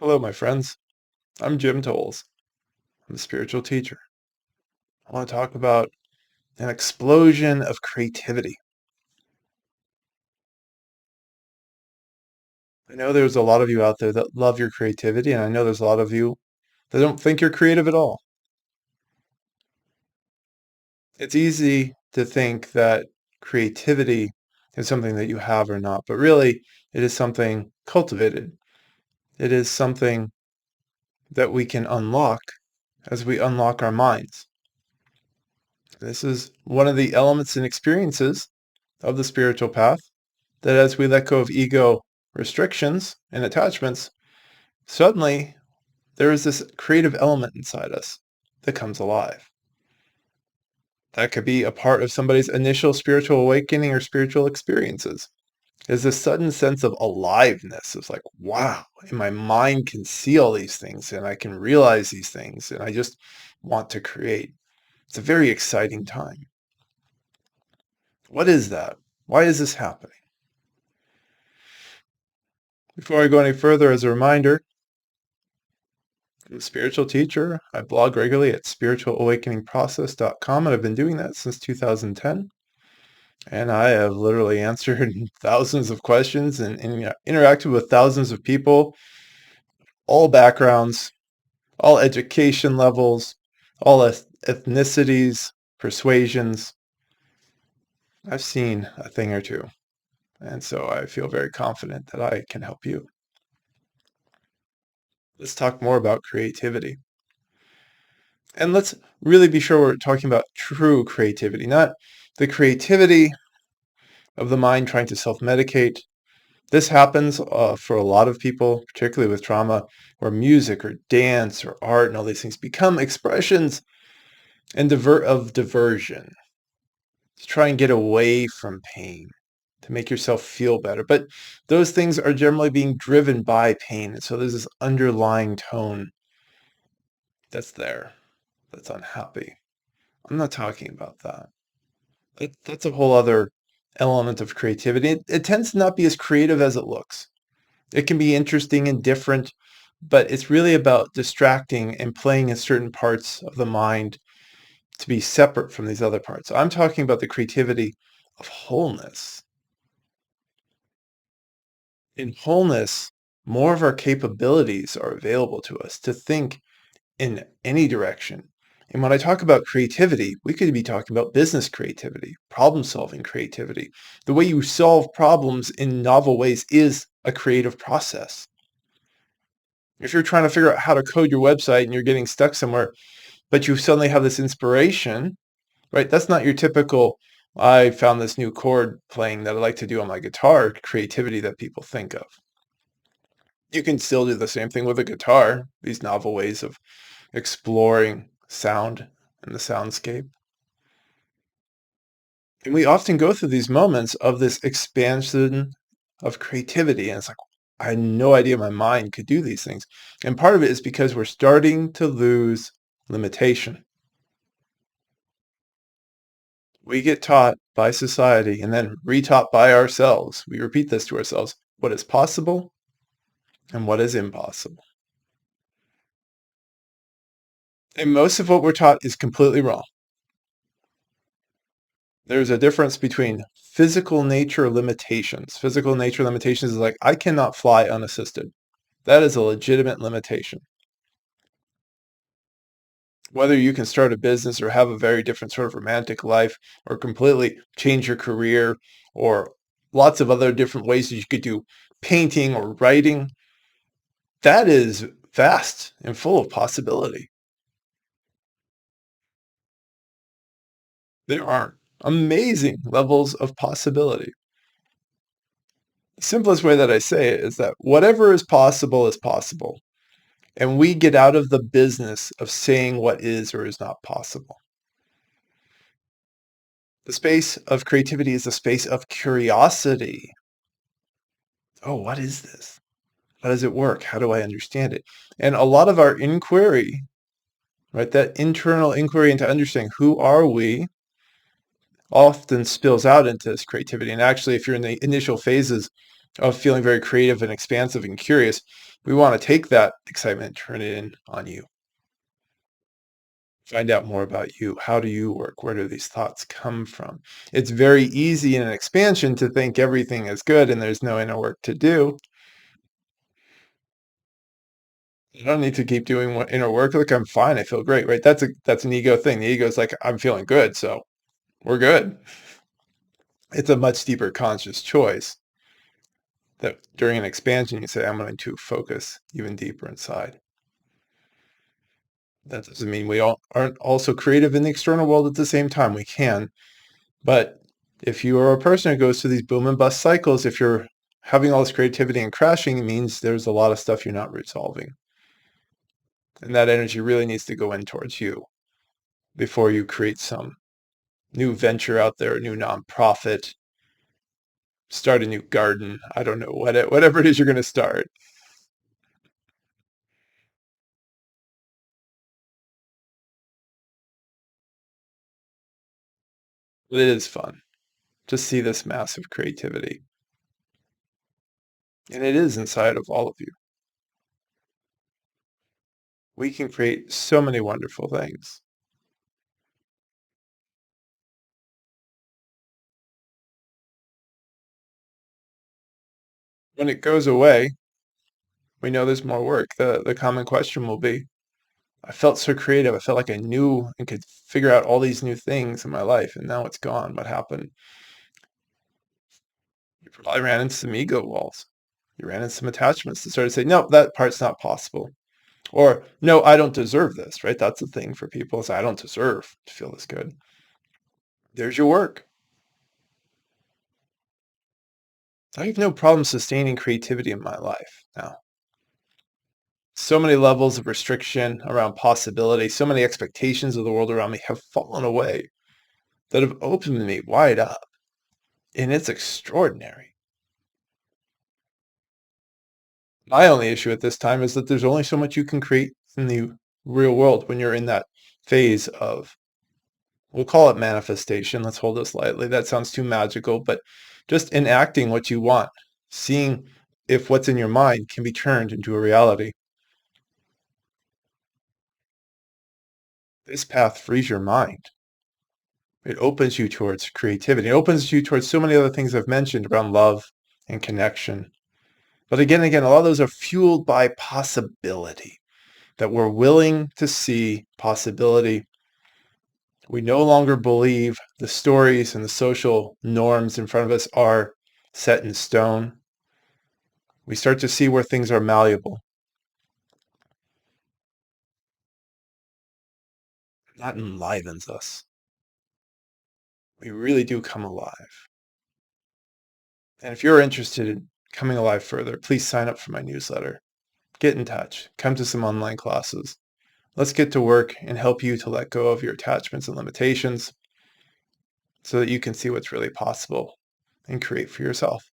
Hello, my friends. I'm Jim Tolles. I'm a spiritual teacher. I want to talk about an explosion of creativity. I know there's a lot of you out there that love your creativity, and I know there's a lot of you that don't think you're creative at all. It's easy to think that creativity is something that you have or not, but really it is something cultivated. It is something that we can unlock as we unlock our minds. This is one of the elements and experiences of the spiritual path, that as we let go of ego restrictions and attachments, suddenly there is this creative element inside us that comes alive. That could be a part of somebody's initial spiritual awakening or spiritual experiences. There's this sudden sense of aliveness. It's like, wow, and my mind can see all these things and I can realize these things and I just want to create. It's a very exciting time. What is that? Why is this happening? Before I go any further, as a reminder, I'm a spiritual teacher. I blog regularly at spiritualawakeningprocess.com, and I've been doing that since 2010. And I have literally answered thousands of questions and interacted with thousands of people, all backgrounds, all education levels, all ethnicities, persuasions. I've seen a thing or two. And so I feel very confident that I can help you. Let's talk more about creativity. And let's really be sure we're talking about true creativity, not the creativity of the mind trying to self-medicate. This happens for a lot of people, particularly with trauma, where music or dance or art and all these things become expressions and of diversion to try and get away from pain, to make yourself feel better. But those things are generally being driven by pain. And so there's this underlying tone that's there, that's unhappy. I'm not talking about that. That's a whole other element of creativity. It tends to not be as creative as it looks. It can be interesting and different, but it's really about distracting and playing in certain parts of the mind to be separate from these other parts. So I'm talking about the creativity of wholeness. In wholeness, more of our capabilities are available to us to think in any direction. And when I talk about creativity, we could be talking about business creativity, problem-solving creativity. The way you solve problems in novel ways is a creative process. If you're trying to figure out how to code your website and you're getting stuck somewhere, but you suddenly have this inspiration, right? That's not your typical, I found this new chord playing that I like to do on my guitar creativity that people think of. You can still do the same thing with a guitar, these novel ways of exploring sound and the soundscape. And we often go through these moments of this expansion of creativity. And it's like, I had no idea my mind could do these things. And part of it is because we're starting to lose limitation. We get taught by society and then retaught by ourselves. We repeat this to ourselves, what is possible and what is impossible. And most of what we're taught is completely wrong. There's a difference between physical nature limitations. Physical nature limitations is like, I cannot fly unassisted. That is a legitimate limitation. Whether you can start a business or have a very different sort of romantic life or completely change your career or lots of other different ways that you could do painting or writing, that is vast and full of possibility. There are amazing levels of possibility. The simplest way that I say it is that whatever is possible is possible. And we get out of the business of saying what is or is not possible. The space of creativity is a space of curiosity. Oh, what is this? How does it work? How do I understand it? And a lot of our inquiry, right, that internal inquiry into understanding who are we, often spills out into this creativity. And actually, if you're in the initial phases of feeling very creative and expansive and curious, we want to take that excitement and turn it in on you. Find out more about you. How do you work? Where do these thoughts come from? It's very easy in an expansion to think everything is good and there's no inner work to do. I don't need to keep doing inner work. Look, I'm fine. I feel great, right? That's an ego thing. The ego is like, I'm feeling good, so we're good. It's a much deeper conscious choice that during an expansion you say, I'm going to focus even deeper inside. That doesn't mean we all aren't also creative in the external world at the same time. We can, but if you are a person who goes through these boom and bust cycles, if you're having all this creativity and crashing, it means there's a lot of stuff you're not resolving. And that energy really needs to go in towards you before you create some new venture out there, a new nonprofit, start a new garden. I don't know, whatever it is you're going to start. But it is fun to see this massive creativity. And it is inside of all of you. We can create so many wonderful things. When it goes away, we know there's more work. The common question will be, I felt so creative. I felt like I knew and could figure out all these new things in my life, and now it's gone. What happened? You probably ran into some ego walls. You ran into some attachments that started saying, no, that part's not possible. Or, no, I don't deserve this, right? That's the thing for people is I don't deserve to feel this good. There's your work. I have no problem sustaining creativity in my life now. So many levels of restriction around possibility, so many expectations of the world around me have fallen away that have opened me wide up. And it's extraordinary. My only issue at this time is that there's only so much you can create in the real world when you're in that phase of, we'll call it manifestation. Let's hold this lightly. That sounds too magical, but just enacting what you want, seeing if what's in your mind can be turned into a reality. This path frees your mind. It opens you towards creativity. It opens you towards so many other things I've mentioned around love and connection. But again, a lot of those are fueled by possibility, that we're willing to see possibility. We no longer believe the stories and the social norms in front of us are set in stone. We start to see where things are malleable. That enlivens us. We really do come alive. And if you're interested in coming alive further, please sign up for my newsletter. Get in touch. Come to some online classes. Let's get to work and help you to let go of your attachments and limitations so that you can see what's really possible and create for yourself.